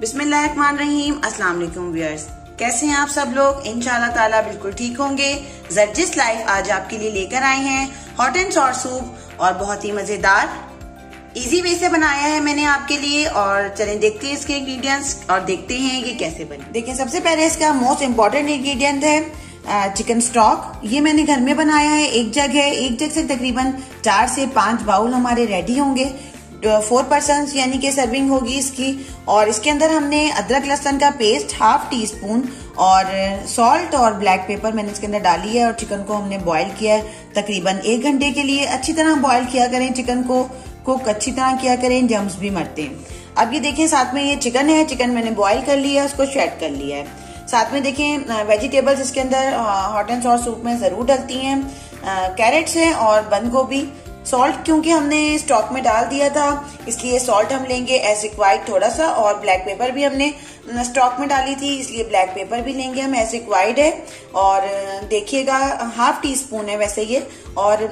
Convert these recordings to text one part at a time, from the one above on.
बिस्मिल्लाहिर्रहमानिर्रहीम। अस्सलाम वालेकुम व्यूअर्स, कैसे हैं आप सब लोग? इंशाल्लाह ताला बिल्कुल ठीक होंगे। जर्जिस लाइफ आज आपके लिए लेकर आए हैं हॉट एंड सॉर सूप और बहुत ही मजेदार इजी वे से बनाया है मैंने आपके लिए। और चलें देखते हैं इसके इंग्रेडिएंट्स और देखते हैं ये कैसे बने। देखिए, सबसे पहले इसका मोस्ट इम्पोर्टेंट इंग्रेडिएंट है चिकन स्टॉक। ये मैंने घर में बनाया है। एक जग है, एक जग से तकरीबन 4 से 5 बाउल हमारे रेडी होंगे। 4 पर्सन यानी कि सर्विंग होगी इसकी। और इसके अंदर हमने अदरक लहसुन का पेस्ट 1/2 टीस्पून और सॉल्ट और ब्लैक पेपर मैंने इसके अंदर डाली है। और चिकन को हमने बॉईल किया है तकरीबन 1 घंटे के लिए। अच्छी तरह बॉईल किया करें, चिकन को कुक अच्छी तरह किया करें, जम्स भी मरते हैं। अब ये देखें, साथ में ये चिकन है, चिकन मैंने बॉईल कर लिया है, उसको शेड कर लिया है। साथ में देखें वेजिटेबल्स इसके अंदर हॉट एंड सॉर सूप में जरूर डलती हैं। कैरेट्स है और बंद गोभी। सॉल्ट क्योंकि हमने स्टॉक में डाल दिया था इसलिए सॉल्ट हम लेंगे एज रिक्वायर्ड थोड़ा सा। और ब्लैक पेपर भी हमने स्टॉक में डाली थी इसलिए ब्लैक पेपर भी लेंगे हम एज रिक्वायर्ड है। और देखिएगा 1/2 टीस्पून है वैसे ये। और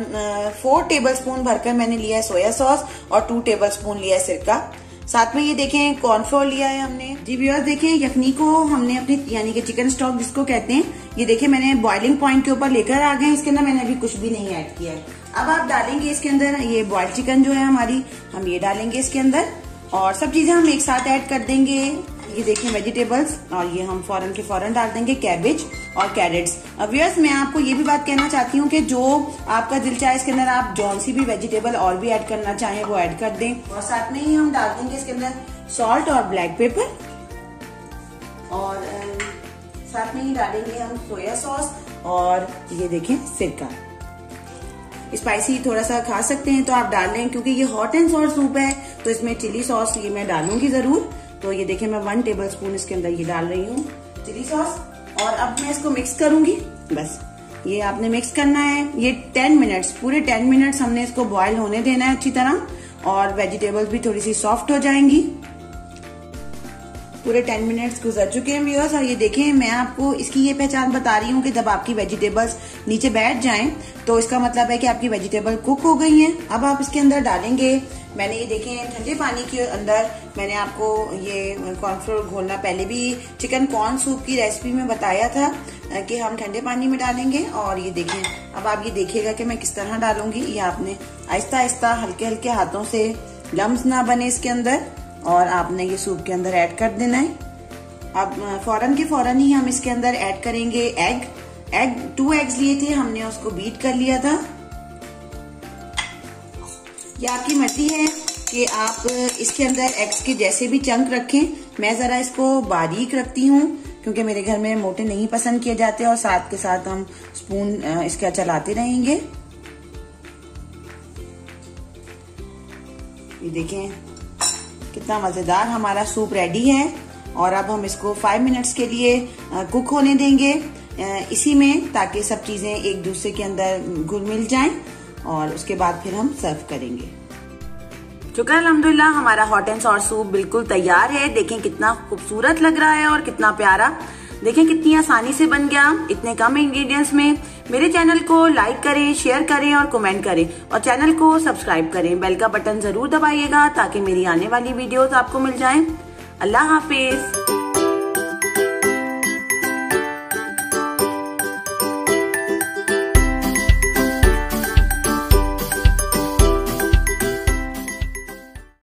4 टेबलस्पून भरकर मैंने लिया है सोया सॉस और 2 टेबलस्पून लिया है सिरका। साथ में ये देखें कॉर्नफ्लोर लिया है हमने। जी व्यूअर्स, देखें यखनी को हमने अपनी यानी कि चिकन स्टॉक जिसको कहते हैं, ये देखें मैंने बॉइलिंग पॉइंट के ऊपर लेकर आ गए। इसके अंदर मैंने अभी कुछ भी नहीं ऐड किया है। अब आप डालेंगे इसके अंदर ये बॉइल्ड चिकन जो है हमारी, हम ये डालेंगे इसके अंदर और सब चीजें हम एक साथ ऐड कर देंगे। ये देखें वेजिटेबल्स और ये हम फौरन के फौरन डाल देंगे कैबेज और कैरेट्स। व्यूअर्स, मैं आपको ये भी बात कहना चाहती हूँ कि जो आपका दिल चाहे इसके अंदर आप जौन सी भी वेजिटेबल और भी ऐड करना चाहें वो ऐड कर दें। और साथ में ही हम डाल देंगे इसके अंदर सॉल्ट और ब्लैक पेपर और साथ में ही डालेंगे हम सोया सॉस और ये देखें सिरका। स्पाइसी थोड़ा सा खा सकते हैं तो आप डाल लें, क्योंकि ये हॉट एंड सॉर सूप है तो इसमें चिली सॉस ये मैं डालूंगी जरूर। तो ये देखिए मैं 1 टेबलस्पून इसके अंदर ये डाल रही हूँ चिली सॉस। और अब मैं इसको मिक्स करूंगी। बस ये आपने मिक्स करना है। ये 10 मिनट्स, पूरे 10 मिनट्स हमने इसको बॉईल होने देना है अच्छी तरह। और वेजिटेबल्स भी थोड़ी सी सॉफ्ट हो जाएंगी। पूरे 10 मिनट्स गुजर चुके हैं व्यूअर्स। और ये देखें, मैं आपको इसकी ये पहचान बता रही हूँ कि जब आपकी वेजिटेबल्स नीचे बैठ जाएं तो इसका मतलब है कि आपकी वेजिटेबल कुक हो गई हैं। अब आप इसके अंदर डालेंगे, मैंने ये देखें ठंडे पानी के अंदर मैंने आपको ये कॉर्नफ्लोर घोलना पहले भी चिकन कॉर्न सूप की रेसिपी में बताया था कि हम ठंडे पानी में डालेंगे। और ये देखें, अब आप ये देखिएगा कि मैं किस तरह डालूंगी। ये आपने आहिस्ता आहिस्ता हल्के हल्के हाथों से लम्स ना बने इसके अंदर और आपने ये सूप के अंदर ऐड कर देना है। अब फौरन के फौरन ही हम इसके अंदर ऐड करेंगे एग। 2 एग्स लिए थे हमने, उसको बीट कर लिया था। ये आपकी मर्जी है कि आप इसके अंदर एग्स के जैसे भी चंक रखें। मैं जरा इसको बारीक रखती हूँ क्योंकि मेरे घर में मोटे नहीं पसंद किए जाते और साथ के साथ हम स्पून इसका चलाते रहेंगे। ये देखें कितना मजेदार हमारा सूप रेडी है। और अब हम इसको 5 मिनट्स के लिए कुक होने देंगे इसी में, ताकि सब चीजें एक दूसरे के अंदर घुल मिल जाएं। और उसके बाद फिर हम सर्व करेंगे। शुक्र अल्हम्दुलिल्लाह, हमारा हॉट एंड सॉर सूप बिल्कुल तैयार है। देखें कितना खूबसूरत लग रहा है और कितना प्यारा। देखें कितनी आसानी से बन गया इतने कम इंग्रेडिएंट्स में। मेरे चैनल को लाइक करें, शेयर करें और कमेंट करें और चैनल को सब्सक्राइब करें। बेल का बटन जरूर दबाइएगा ताकि मेरी आने वाली वीडियोस आपको मिल जाएं। अल्लाह हाफिज।